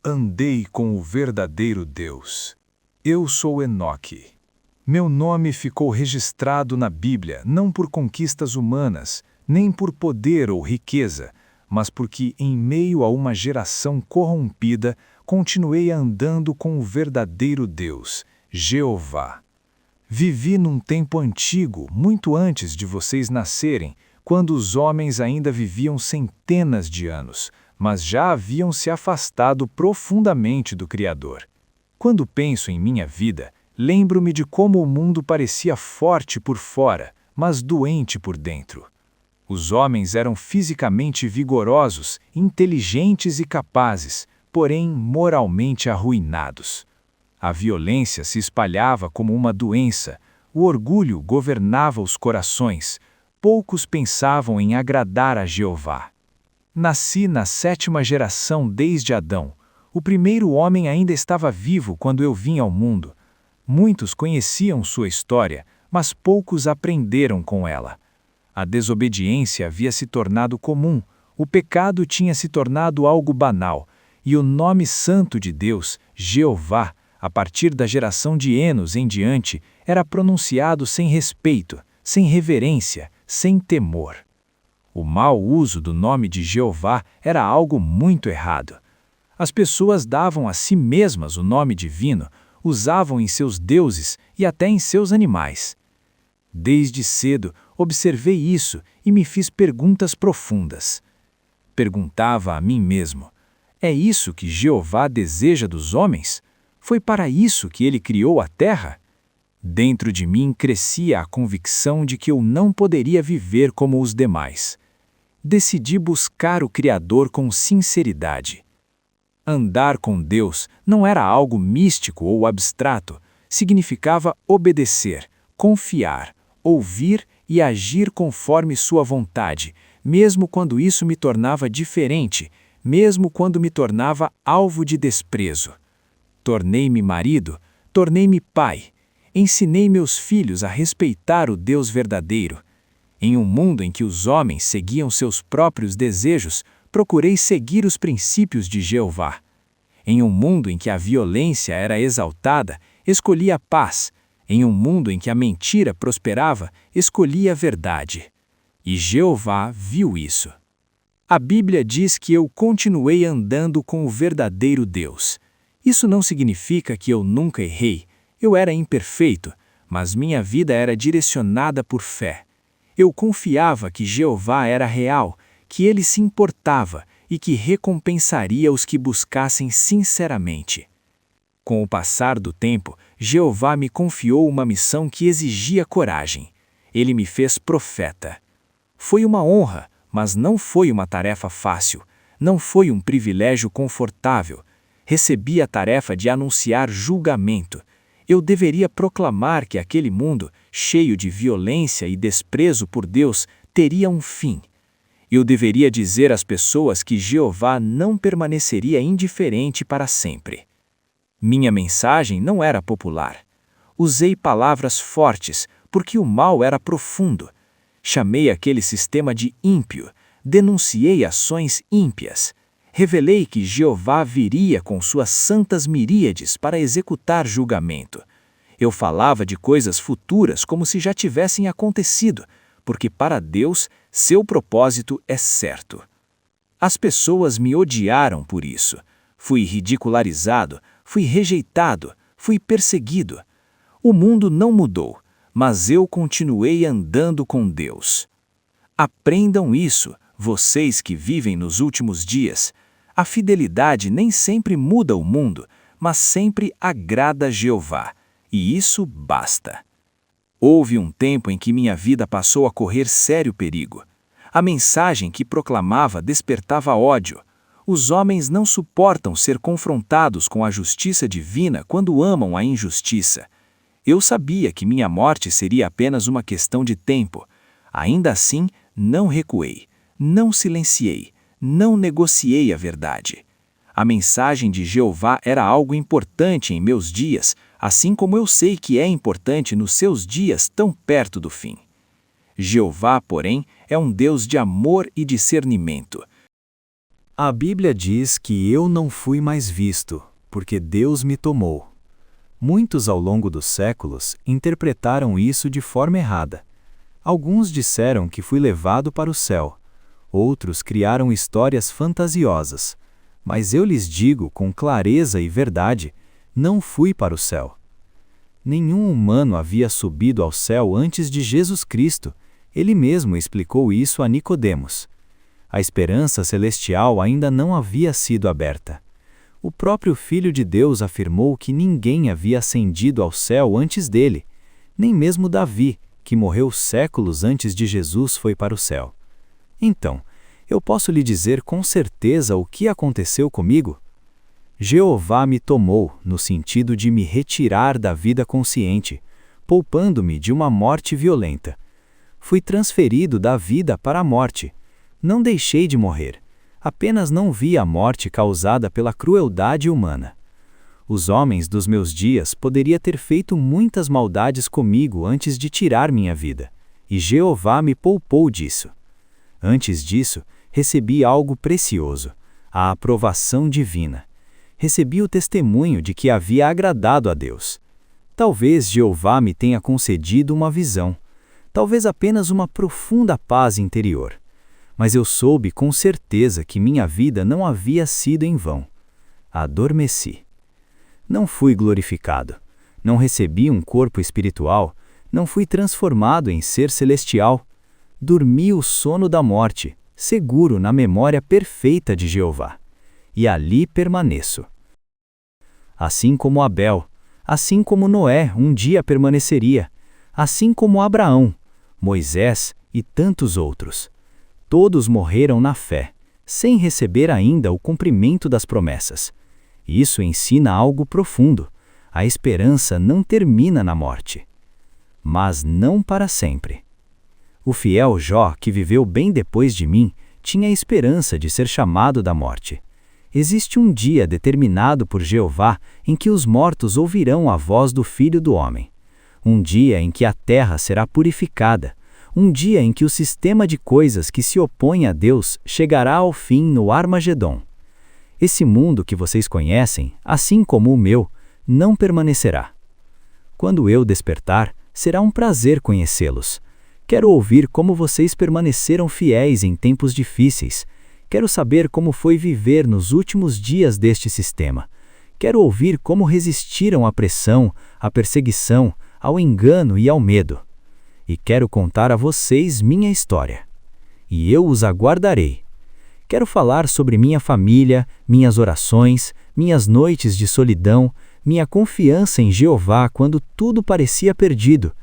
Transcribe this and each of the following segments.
Andei com o verdadeiro Deus. Eu sou Enoque. Meu nome ficou registrado na Bíblia não por conquistas humanas, nem por poder ou riqueza, mas porque, em meio a uma geração corrompida, continuei andando com o verdadeiro Deus, Jeová. Vivi num tempo antigo, muito antes de vocês nascerem, quando os homens ainda viviam centenas de anos, mas já haviam se afastado profundamente do Criador. Quando penso em minha vida, lembro-me de como o mundo parecia forte por fora, mas doente por dentro. Os homens eram fisicamente vigorosos, inteligentes e capazes, porém moralmente arruinados. A violência se espalhava como uma doença, o orgulho governava os corações, poucos pensavam em agradar a Jeová. Nasci na 7ª geração desde Adão. O primeiro homem ainda estava vivo quando eu vim ao mundo. Muitos conheciam sua história, mas poucos aprenderam com ela. A desobediência havia se tornado comum, o pecado tinha se tornado algo banal, e o nome santo de Deus, Jeová, a partir da geração de Enos em diante, era pronunciado sem respeito, sem reverência, sem temor. O mau uso do nome de Jeová era algo muito errado. As pessoas davam a si mesmas o nome divino, usavam em seus deuses e até em seus animais. Desde cedo, observei isso e me fiz perguntas profundas. Perguntava a mim mesmo: é isso que Jeová deseja dos homens? Foi para isso que ele criou a terra? Dentro de mim crescia a convicção de que eu não poderia viver como os demais. Decidi buscar o Criador com sinceridade. Andar com Deus não era algo místico ou abstrato, significava obedecer, confiar, ouvir e agir conforme sua vontade, mesmo quando isso me tornava diferente, mesmo quando me tornava alvo de desprezo. Tornei-me marido, tornei-me pai, ensinei meus filhos a respeitar o Deus verdadeiro. Em um mundo em que os homens seguiam seus próprios desejos, procurei seguir os princípios de Jeová. Em um mundo em que a violência era exaltada, escolhi a paz. Em um mundo em que a mentira prosperava, escolhi a verdade. E Jeová viu isso. A Bíblia diz que eu continuei andando com o verdadeiro Deus. Isso não significa que eu nunca errei. Eu era imperfeito, mas minha vida era direcionada por fé. Eu confiava que Jeová era real, que ele se importava e que recompensaria os que buscassem sinceramente. Com o passar do tempo, Jeová me confiou uma missão que exigia coragem. Ele me fez profeta. Foi uma honra, mas não foi uma tarefa fácil. Não foi um privilégio confortável. Recebi a tarefa de anunciar julgamento. Eu deveria proclamar que aquele mundo, cheio de violência e desprezo por Deus, teria um fim. Eu deveria dizer às pessoas que Jeová não permaneceria indiferente para sempre. Minha mensagem não era popular. Usei palavras fortes, porque o mal era profundo. Chamei aquele sistema de ímpio, denunciei ações ímpias. Revelei que Jeová viria com suas santas miríades para executar julgamento. Eu falava de coisas futuras como se já tivessem acontecido, porque para Deus, seu propósito é certo. As pessoas me odiaram por isso. Fui ridicularizado, fui rejeitado, fui perseguido. O mundo não mudou, mas eu continuei andando com Deus. Aprendam isso, vocês que vivem nos últimos dias. A fidelidade nem sempre muda o mundo, mas sempre agrada a Jeová, e isso basta. Houve um tempo em que minha vida passou a correr sério perigo. A mensagem que proclamava despertava ódio. Os homens não suportam ser confrontados com a justiça divina quando amam a injustiça. Eu sabia que minha morte seria apenas uma questão de tempo. Ainda assim, não recuei, não silenciei, não negociei a verdade. A mensagem de Jeová era algo importante em meus dias, assim como eu sei que é importante nos seus dias tão perto do fim. Jeová, porém, é um Deus de amor e discernimento. A Bíblia diz que eu não fui mais visto, porque Deus me tomou. Muitos ao longo dos séculos interpretaram isso de forma errada. Alguns disseram que fui levado para o céu. Outros criaram histórias fantasiosas. Mas eu lhes digo com clareza e verdade, não fui para o céu. Nenhum humano havia subido ao céu antes de Jesus Cristo. Ele mesmo explicou isso a Nicodemos. A esperança celestial ainda não havia sido aberta. O próprio Filho de Deus afirmou que ninguém havia ascendido ao céu antes dele. Nem mesmo Davi, que morreu séculos antes de Jesus, foi para o céu. Então, eu posso lhe dizer com certeza o que aconteceu comigo? Jeová me tomou no sentido de me retirar da vida consciente, poupando-me de uma morte violenta. Fui transferido da vida para a morte. Não deixei de morrer. Apenas não vi a morte causada pela crueldade humana. Os homens dos meus dias poderiam ter feito muitas maldades comigo antes de tirar minha vida, e Jeová me poupou disso. Antes disso, recebi algo precioso, a aprovação divina. Recebi o testemunho de que havia agradado a Deus. Talvez Jeová me tenha concedido uma visão, talvez apenas uma profunda paz interior. Mas eu soube com certeza que minha vida não havia sido em vão. Adormeci. Não fui glorificado. Não recebi um corpo espiritual. Não fui transformado em ser celestial. Dormi o sono da morte, seguro na memória perfeita de Jeová. E ali permaneço. Assim como Abel, assim como Noé um dia permaneceria, assim como Abraão, Moisés e tantos outros. Todos morreram na fé, sem receber ainda o cumprimento das promessas. Isso ensina algo profundo. A esperança não termina na morte. Mas não para sempre. O fiel Jó, que viveu bem depois de mim, tinha a esperança de ser chamado da morte. Existe um dia determinado por Jeová em que os mortos ouvirão a voz do Filho do Homem. Um dia em que a terra será purificada. Um dia em que o sistema de coisas que se opõe a Deus chegará ao fim no Armagedon. Esse mundo que vocês conhecem, assim como o meu, não permanecerá. Quando eu despertar, será um prazer conhecê-los. Quero ouvir como vocês permaneceram fiéis em tempos difíceis. Quero saber como foi viver nos últimos dias deste sistema. Quero ouvir como resistiram à pressão, à perseguição, ao engano e ao medo. E quero contar a vocês minha história. E eu os aguardarei. Quero falar sobre minha família, minhas orações, minhas noites de solidão, minha confiança em Jeová quando tudo parecia perdido.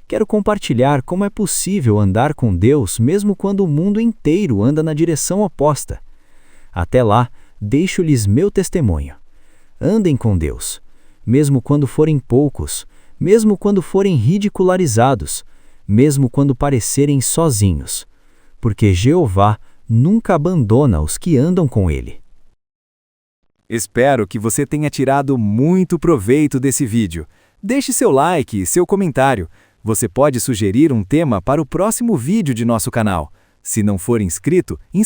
Quero compartilhar como é possível andar com Deus mesmo quando o mundo inteiro anda na direção oposta. Até lá, deixo-lhes meu testemunho. Andem com Deus, mesmo quando forem poucos, mesmo quando forem ridicularizados, mesmo quando parecerem sozinhos, porque Jeová nunca abandona os que andam com Ele. Espero que você tenha tirado muito proveito desse vídeo. Deixe seu like e seu comentário. Você pode sugerir um tema para o próximo vídeo de nosso canal. Se não for inscrito,